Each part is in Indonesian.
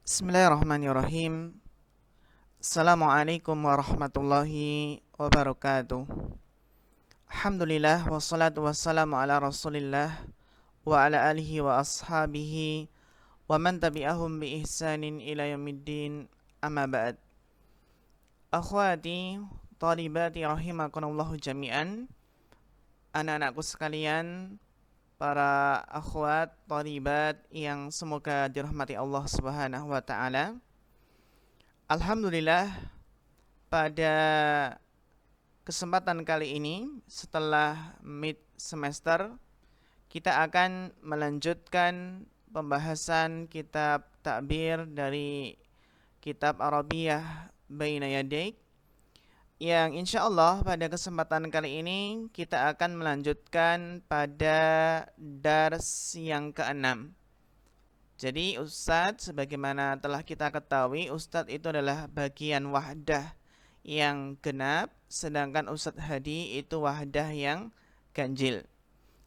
Bismillahirrahmanirrahim. Assalamualaikum warahmatullahi wabarakatuh. Alhamdulillah wassalatu wassalamu ala Rasulillah wa ala alihi wa ashabihi wa man tabi'ahum bi ihsanin ila yaumiddin. Amma ba'd. Akhwati talibati rahimakumullahu jami'an. Anak-anakku sekalian, para akhwat talibat yang semoga dirahmati Allah Subhanahu wa taala. Alhamdulillah, pada kesempatan kali ini setelah mid semester kita akan melanjutkan pembahasan kitab takbir dari kitab Arabiyah Baina Yadaik, yang insya Allah pada kesempatan kali ini kita akan melanjutkan pada dars yang ke-6. Jadi Ustadz, sebagaimana telah kita ketahui, Ustadz itu adalah bagian wahdah yang genap, sedangkan Ustadz Hadi itu wahdah yang ganjil.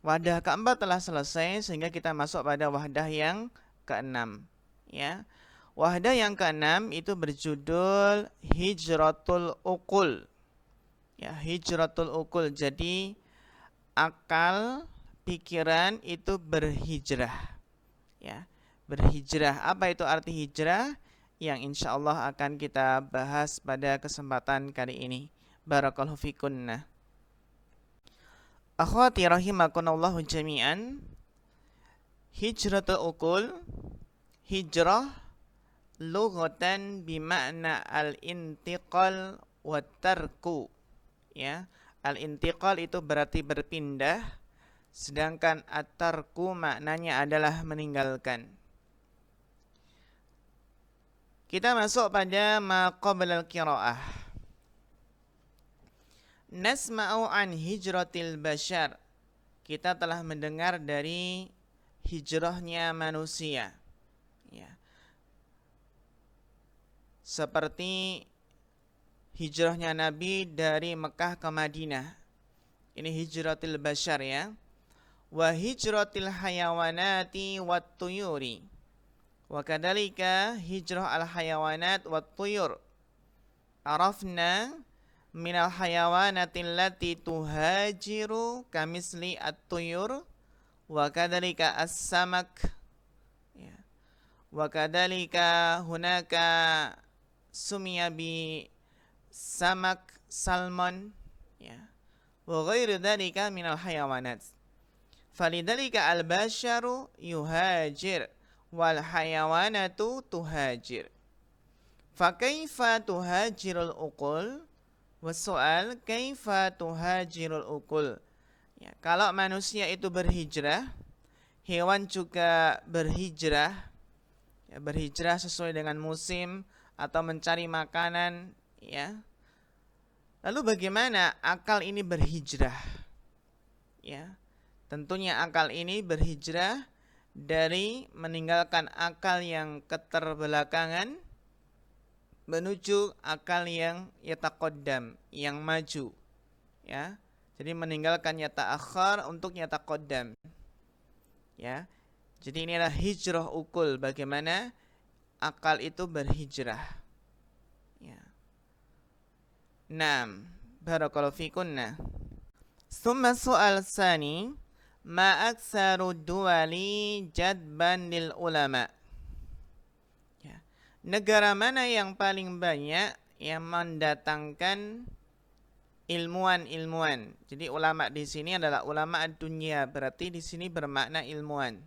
Wahdah keempat telah selesai sehingga kita masuk pada wahdah yang keenam. Ya, wahdah yang keenam itu berjudul Hijratul Uqul. Ya, Hijratul Uqul. Jadi akal, pikiran itu berhijrah. Ya. Berhijrah. Apa itu arti hijrah? Yang insya Allah akan kita bahas pada kesempatan kali ini. Barakallahu fikunna. Akhwati rahimakunallahu jami'an. Hijratul uqul, hijrah lughatan bimakna al-intiqal wa tarku. Ya, al-intiqal itu berarti berpindah, sedangkan at-tarku maknanya adalah meninggalkan. Kita masuk pada ma qabla al-qiraah. Nasma'u an hijratil bashar. Kita telah mendengar dari hijrahnya manusia. Ya. Seperti hijrahnya Nabi dari Mekah ke Madinah. Ini hijratil bashar, ya. Wa hijratil hayawanati wat tuyuri. Wa kadzalika hijrah al-hayawanat wat tuyur. Arafna minal hayawanati allati tuhajiru kamisli at-tuyur wa kadzalika as-samak. Ya. Wa kadzalika hunaka sumiya bi samak salmon, ya. Wa ghairu dzalika minal hayawanat. Falidzalika al-basharu yuhajir wal hayawanatu tuhajir. Fa kaifa tuhajirul uqul? Wassoal kaifa tuhajirul uqul? Ya, kalau manusia itu berhijrah, hewan juga berhijrah. Ya, berhijrah sesuai dengan musim atau mencari makanan, ya. Lalu bagaimana akal ini berhijrah? Ya. Tentunya akal ini berhijrah dari meninggalkan akal yang keterbelakangan menuju akal yang yataqaddam, yang maju. Ya. Jadi meninggalkan yata'akhir untuk yataqaddam. Ya. Jadi ini adalah hijrah ukul, bagaimana akal itu berhijrah. Ya. 6. Barakallahu fikunna. Tsumma soal tsani, ma aktsaru duwali jadban lil ulama. Ya. Negara mana yang paling banyak yang mendatangkan ilmuwan-ilmuwan? Jadi ulama di sini adalah ulama dunia, berarti di sini bermakna ilmuwan.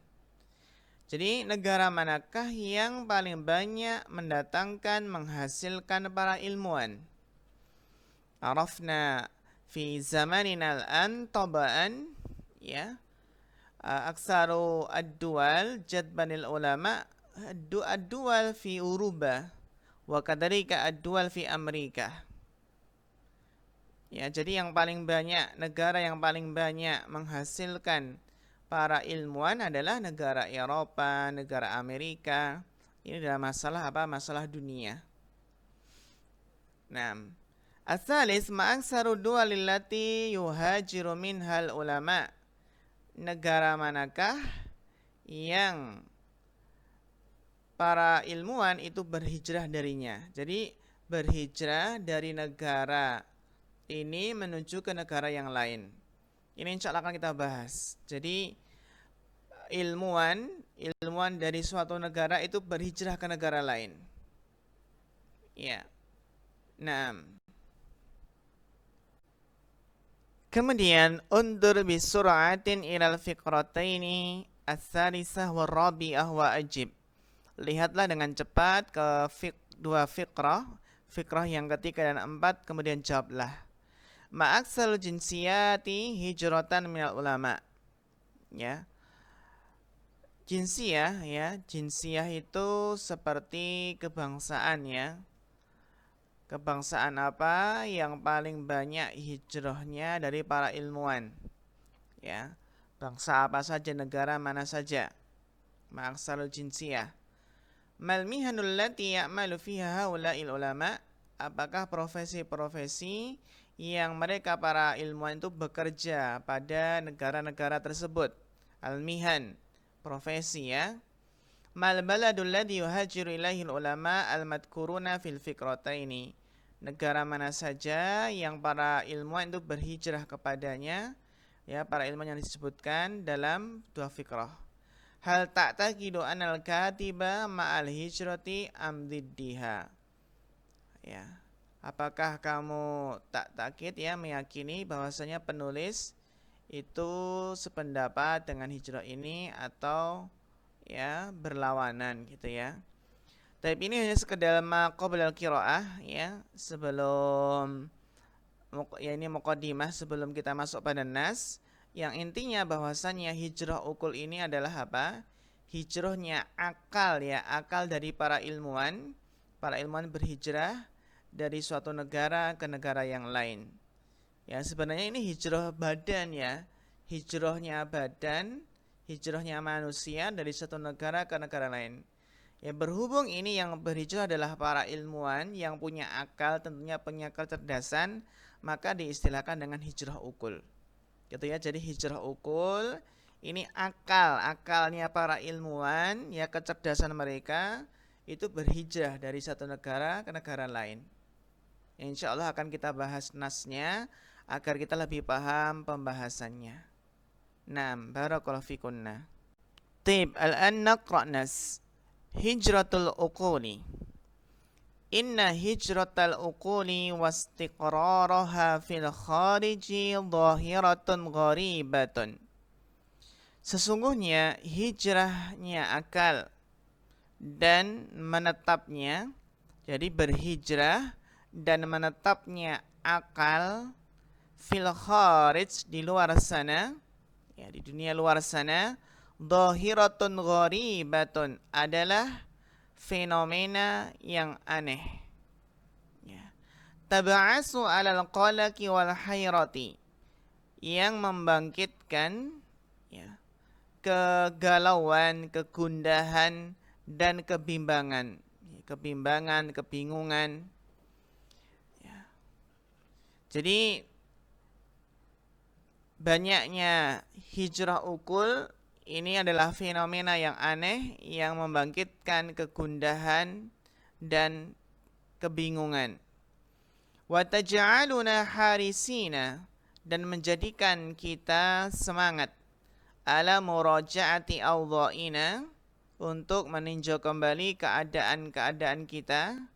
Jadi negara manakah yang paling banyak mendatangkan, menghasilkan para ilmuwan? Arafna fi zamanina al-an tabaan, ya. Aksaru ad-duwal jadbanil ulama ad-duwal fi Uruba wa kadzalika ad-duwal fi Amerika. Ya, jadi yang paling banyak, negara yang paling banyak menghasilkan para ilmuwan adalah negara Eropa, negara Amerika. Ini adalah masalah apa? Masalah dunia. Nah, as-salis ma aksaru duwalil lati yuhajiru minhal ulama. Negara manakah yang para ilmuwan itu berhijrah darinya. Jadi berhijrah dari negara ini menuju ke negara yang lain. Ini insya Allah akan kita bahas. Jadi ilmuwan dari suatu negara itu berhijrah ke negara lain. Ya. Nah, kemudian undur bisur'atin ilal fiqrataini ats-tsalisah war-rabi'ah wa ajib. Lihatlah dengan cepat ke dua fikrah yang ketiga dan empat, kemudian jawablah. Ma'aksal jinsiyati hijratan minal ulama. Ya. Jinsiyah itu seperti kebangsaan ya. Kebangsaan apa yang paling banyak hijrahnya dari para ilmuwan? Ya. Bangsa apa saja, negara mana saja? Ma'aksal jinsiyah. Mal mihanul lati ya'malu fiha haula'il ulama, apakah profesi-profesi yang mereka para ilmuwan itu bekerja pada negara-negara tersebut? Al-mihan, profesi ya. Mal baladul ladzi yuhajiru ilaihil ulama al-madkuruna fil fikrataini, negara mana saja yang para ilmuwan itu berhijrah kepadanya, ya, para ilmuwan yang disebutkan dalam dua fikrah. Hal ta'taqidu anal katiba ma'al hijrati amdiddiha. Ya. Apakah kamu takid ya, meyakini bahwasanya penulis itu sependapat dengan hijrah ini atau ya berlawanan gitu ya. Tapi ini hanya sekedar maqablal qiraah ya, sebelum ya ini muqaddimah sebelum kita masuk pada nas. Yang intinya bahwasannya hijrah ukul ini adalah apa? Hijrahnya akal ya, akal dari para ilmuwan. Para ilmuwan berhijrah dari suatu negara ke negara yang lain. Ya, sebenarnya ini hijrah badan ya. Hijrahnya badan, hijrahnya manusia dari satu negara ke negara lain. Ya, berhubung ini yang berhijrah adalah para ilmuwan yang punya akal, tentunya punya kecerdasan, maka diistilahkan dengan hijrah ukul. Gitu ya. Jadi hijrah ukul ini akalnya para ilmuwan ya, kecerdasan mereka itu berhijrah dari satu negara ke negara lain. Insya Allah akan kita bahas nasnya agar kita lebih paham pembahasannya. Naam, barakallahu fikunna. Tib al-an naqra' nas. Hijratul uquli. Inna hijratal uquli wastiqraraha fil khariji zahiratun gharibatun. Sesungguhnya hijrahnya akal dan menetapnya, jadi berhijrah dan menetapnya akal fil kharij, di luar sana ya, di dunia luar sana, zahiratun gharibatun, adalah fenomena yang aneh ya. Tab'asu 'alal qalaqi wal hayrati, yang membangkitkan ya kegalauan, kegundahan dan kebimbangan, kebingungan ya. Jadi banyaknya hijrah ukul ini adalah fenomena yang aneh yang membangkitkan kegundahan dan kebingungan. Wa taj'aluna harisina, dan menjadikan kita semangat, ala muraja'ati awdha'ina, untuk meninjau kembali keadaan-keadaan kita,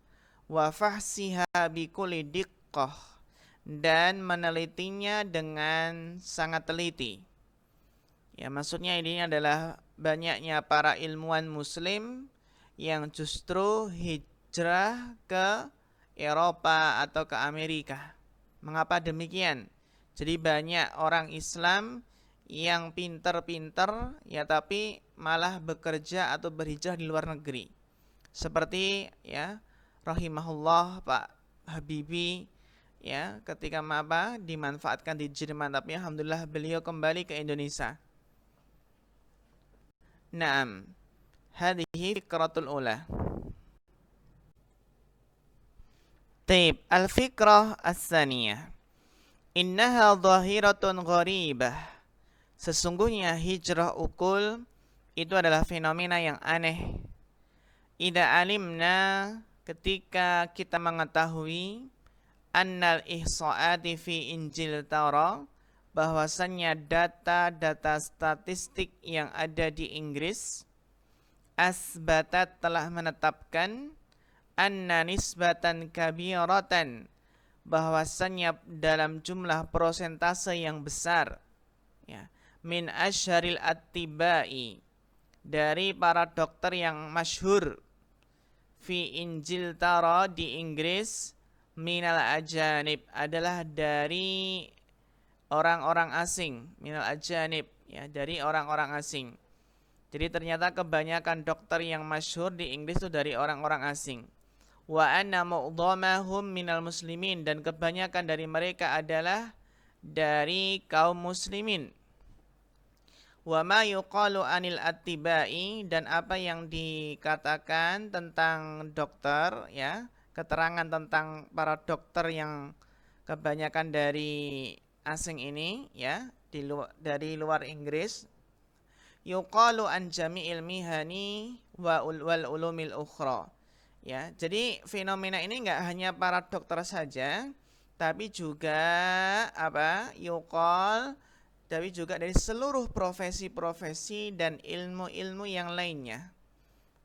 wa fahsiha bikulli diqqah, dan menelitinya dengan sangat teliti. Ya, maksudnya ini adalah banyaknya para ilmuwan muslim yang justru hijrah ke Eropa atau ke Amerika. Mengapa demikian? Jadi banyak orang Islam yang pinter-pinter ya, tapi malah bekerja atau berhijrah di luar negeri. Seperti ya, rahimahullah Pak Habibie ya, ketika dimanfaatkan di Jerman, tapi alhamdulillah beliau kembali ke Indonesia. Naam, hadhihi fikratul ula. Taib, al-fikrah as-saniyah. Innaha zahiratun gharibah. Sesungguhnya hijrah ukul itu adalah fenomena yang aneh Idza alimna, ketika kita mengetahui, annal ihsa'ati fi Injil Taurat, bahwasannya data-data statistik yang ada di Inggris asbatat telah menetapkan anna nisbatan kabiratan, bahwasannya dalam jumlah prosentase yang besar, ya, min asyharil attibai, dari para dokter yang masyhur, fi Injil Tara, di Inggris, minal ajanib, adalah dari orang-orang asing, minal ajanib, ya, dari orang-orang asing. Jadi ternyata kebanyakan dokter yang masyhur di Inggris itu dari orang-orang asing. Wa anna mu'dhamahum minal muslimin, dan kebanyakan dari mereka adalah dari kaum muslimin. Wa ma yuqalu anil attibai, dan apa yang dikatakan tentang dokter, ya, keterangan tentang para dokter yang kebanyakan dari asing ini, ya, dari luar Inggris. Yuqalu an jami'il mihani wal ulumil ukhra. Ya, jadi fenomena ini enggak hanya para dokter saja, tapi juga yuqal, tapi juga dari seluruh profesi-profesi dan ilmu-ilmu yang lainnya.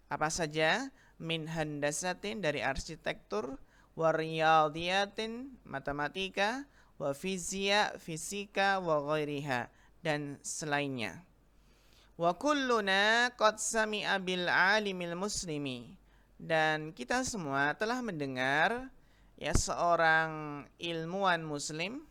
Apa saja? Min handasatin, dari arsitektur, wa riyadiyatin, matematika, wa fisika, wa ghairiha, dan selainnya. Wa kulluna qad sami'a bil alimil muslimi, dan kita semua telah mendengar, ya, seorang ilmuwan muslim,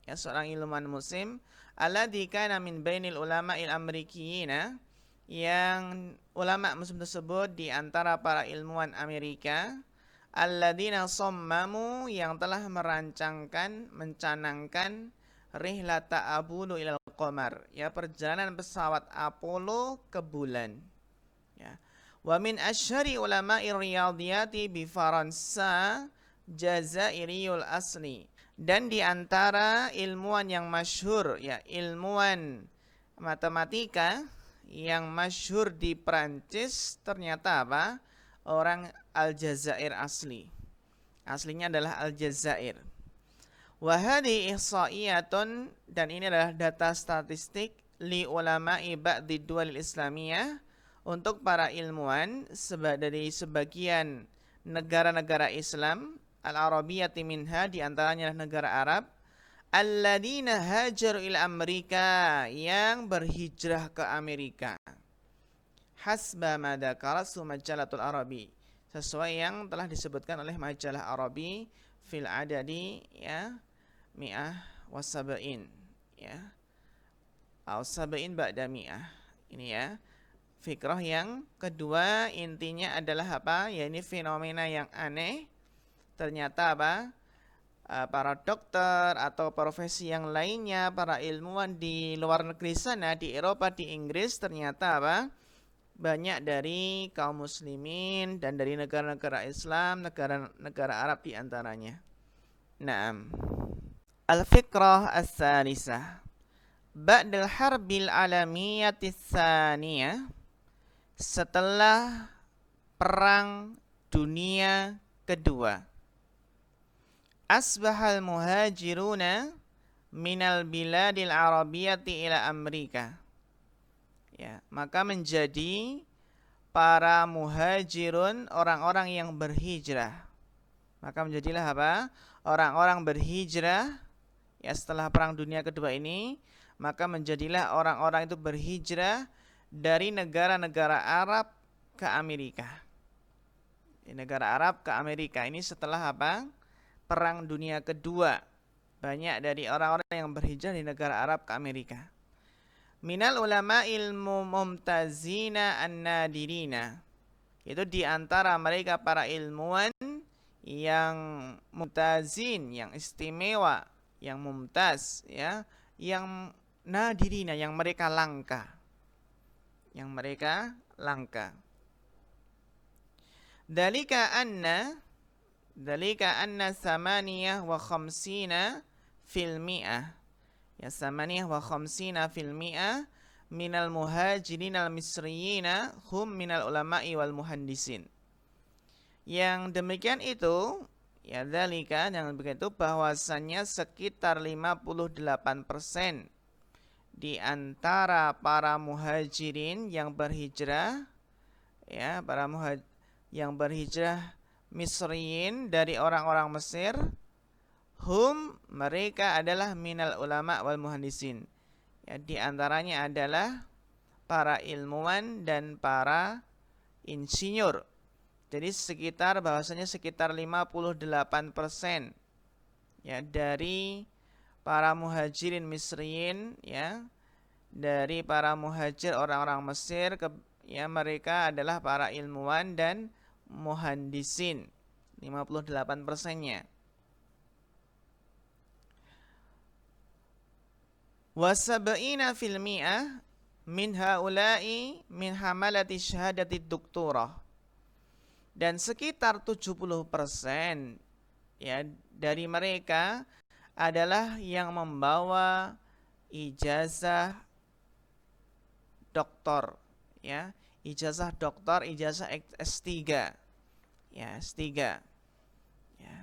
ya, seorang ilmuwan muslim, alladzi kana min bainil ulama'il amrikiyina, yang ulama muslim tersebut di antara para ilmuwan Amerika, alladzina sommamu, yang telah merancangkan, mencanangkan, rihlata Apollo ilal qamar, ya, perjalanan pesawat Apollo ke bulan, ya. Wa min asyhari ulama'i riyadiyati bi Faransa Jazairiyul asli, dan di antara ilmuwan yang masyhur, ya, ilmuwan matematika yang masyhur di Prancis, ternyata orang Aljazair asli. Aslinya adalah Aljazair. Wa hadhi ihsa'iyatun, dan ini adalah data statistik, li ulama'i ba'di duwalil islamiyah, untuk para ilmuwan dari sebagian negara-negara Islam, al-arabiyyati minha, di antaranya adalah negara Arab, alladzina hajaru ila Amerika, yang berhijrah ke Amerika, hasba ma dzakara majalatul Arabi, sesuai yang telah disebutkan oleh majalah Arabi, fil adadi, ya, mi'ah wasab'in, ya, au sab'in ba'da mi'ah. Ini, ya, fikrah yang kedua, intinya adalah ya, ini fenomena yang aneh. Ternyata para dokter atau profesi yang lainnya, para ilmuwan di luar negeri sana, di Eropa, di Inggris, ternyata banyak dari kaum muslimin dan dari negara-negara Islam, negara-negara Arab di antaranya. Naam. Al-fikrah as-salisah, ba'dal harbil alamiyatis tsaniyah, setelah perang dunia kedua, asbahal muhajiruna minal biladil arabiyyati ila Amerika, ya, maka menjadi para muhajirun, orang-orang yang berhijrah, maka menjadilah orang-orang berhijrah, ya, setelah perang dunia kedua ini, maka menjadilah orang-orang itu berhijrah dari negara-negara Arab ke Amerika. Di negara Arab ke Amerika ini setelah perang dunia kedua, banyak dari orang-orang yang berhijrah di negara Arab ke Amerika. Minal ulama ilmu mumtazina an-nadirina, itu di antara mereka para ilmuwan yang mumtazin, yang istimewa, yang mumtaz, ya, yang nadirina, yang mereka langka, Dalika anna samaniyah wa khamsina fil mi'ah, ya, samaniyah wa khamsina fil mi'ah minal muhajirin al misriyina hum minal ulama'i wal muhandisin. Yang demikian itu, ya dzalika, yang begitu bahwasannya sekitar 58% di antara para muhajirin yang berhijrah, ya, yang berhijrah Misriyin dari orang-orang Mesir, mereka adalah minal ulama wal muhandisin. Ya, di antaranya adalah para ilmuwan dan para insinyur. Jadi bahwasanya sekitar 58% ya dari para muhajirin Misriyin, ya, dari para muhajir orang-orang Mesir ya, mereka adalah para ilmuwan dan muhandisin. 58%-nya. Wasab'ina fil mi'ah min haula'i min hamalati syahadati doktorah. Dan sekitar 70% ya dari mereka adalah yang membawa ijazah doktor, ya, ijazah doktor, ijazah S3, ya, S3, ya.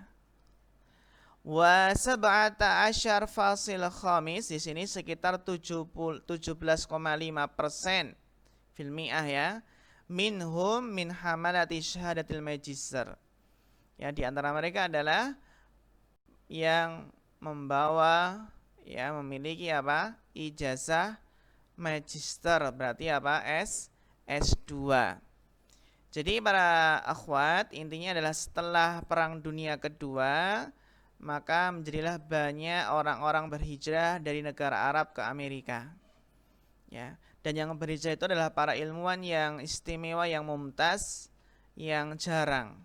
Wa sab'ata asyar fasil khamis, di sini sekitar 17,5% fil mi'ah, ya, minhum min hamalati syahadatil magister. Ya, di antara mereka adalah yang membawa, ya, memiliki apa? Ijazah magister, berarti apa? S2. Jadi para akhwat, intinya adalah setelah Perang Dunia Kedua, maka menjadilah banyak orang-orang berhijrah dari negara Arab ke Amerika. Ya, dan yang berhijrah itu adalah para ilmuwan yang istimewa, yang mumtaz, yang jarang.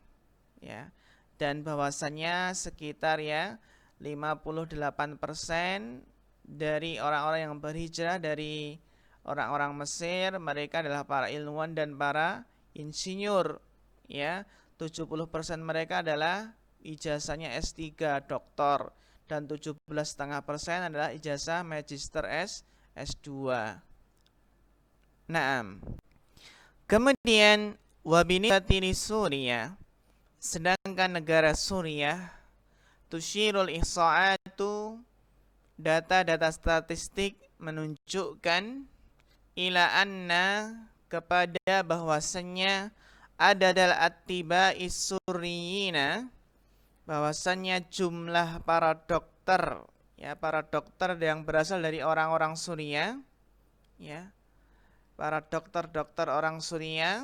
Ya. Dan bahwasannya sekitar, ya, 58% dari orang-orang yang berhijrah dari orang-orang Mesir, mereka adalah para ilmuwan dan para insinyur, ya. 70% mereka adalah ijazahnya S3 doktor, dan 17,5% adalah ijazah magister S2. Naam. Kemudian wabinibati li Suriah, sedangkan negara Suriah, tusyirul ihsa'atu, data-data statistik menunjukkan, ila anna, kepada bahwasannya, adadal attiba'i suriyina, bahwasannya jumlah para dokter, ya, para dokter yang berasal dari orang-orang Suriah, ya, para dokter-dokter orang Suriah,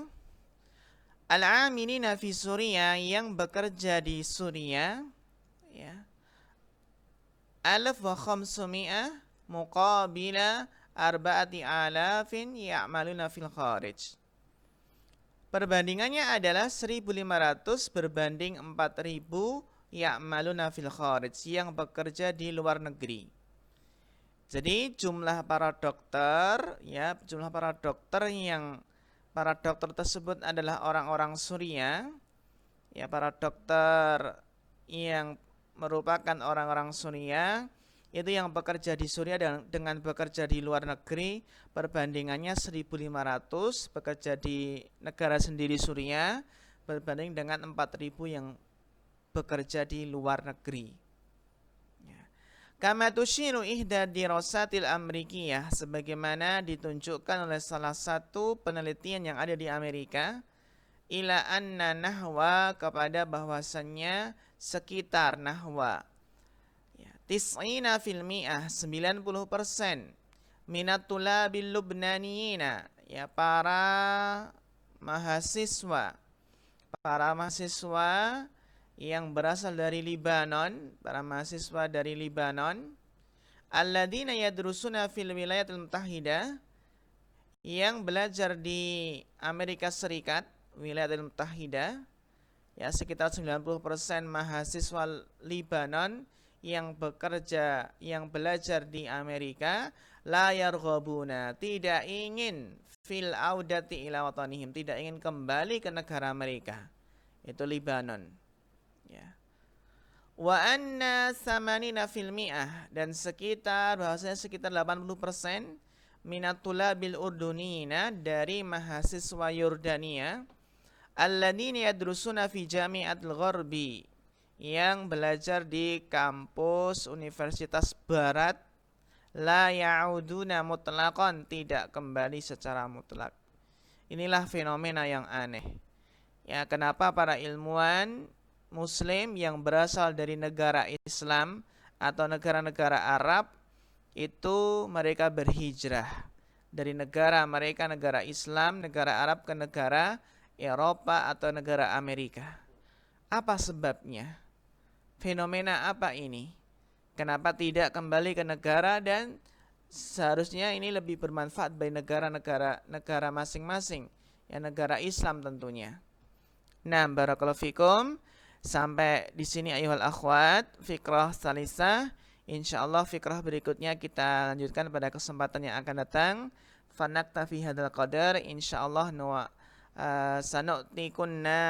al-amilina fi Suriah, yang bekerja di Suriah, ya, 1500 muqabila 4,000 ya'maluna fil kharij. Perbandingannya adalah 1.500 berbanding 4.000 ya'maluna fil kharij, yang bekerja di luar negeri. Jadi jumlah para dokter, ya, jumlah para dokter tersebut adalah orang-orang Suriah, ya, para dokter yang merupakan orang-orang Suriah, itu yang bekerja di Suriah dengan bekerja di luar negeri, perbandingannya 1.500 bekerja di negara sendiri Suriah berbanding dengan 4.000 yang bekerja di luar negeri. Kama tushiru ihda dirasatil amrikiyah, sebagaimana ditunjukkan oleh salah satu penelitian yang ada di Amerika, ila anna nahwa, kepada bahwasannya sekitar nahwa, ya, 90% minat tulabil lubnaniyina, ya, para mahasiswa yang berasal dari Libanon, para mahasiswa dari Libanon, alladzina yadrusuna fil wilayatil mutahidah, yang belajar di Amerika Serikat, wilayatil mutahidah, ya, sekitar 90% mahasiswa Libanon yang belajar di Amerika, la yarghabuna, tidak ingin fil audati ila watanihim, tidak ingin kembali ke negara mereka, itu Libanon, ya. Wa anna samanina fil mi'ah, dan bahwasanya sekitar 80% minat tulabil urdunina, dari mahasiswa Yordania, alladzina yadrusuna fi jami'atil gharbi, yang belajar di kampus universitas barat, la ya'uduna mutlaqan, tidak kembali secara mutlak. Inilah fenomena yang aneh. Ya, kenapa para ilmuwan muslim yang berasal dari negara Islam atau negara-negara Arab itu mereka berhijrah dari negara mereka, negara Islam, negara Arab, ke negara Eropa atau negara Amerika. Apa sebabnya? Fenomena apa ini? Kenapa tidak kembali ke negara, dan seharusnya ini lebih bermanfaat bagi negara masing-masing, ya negara Islam tentunya. Nah, barakallahu fikum. Sampai di sini ayuhal akhwat, fikrah salisah. Insyaallah fikrah berikutnya kita lanjutkan pada kesempatan yang akan datang. Fanaktafi hadzal qadar, insyaallah sanu'tikunna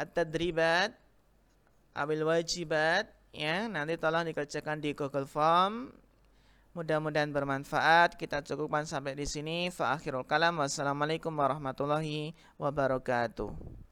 at-tadribat abil wajibat, ya, nanti tolong dikerjakan di Google Form. Mudah-mudahan bermanfaat. Kita cukupkan sampai di sini. Fa akhirul kalam. Wassalamualaikum warahmatullahi wabarakatuh.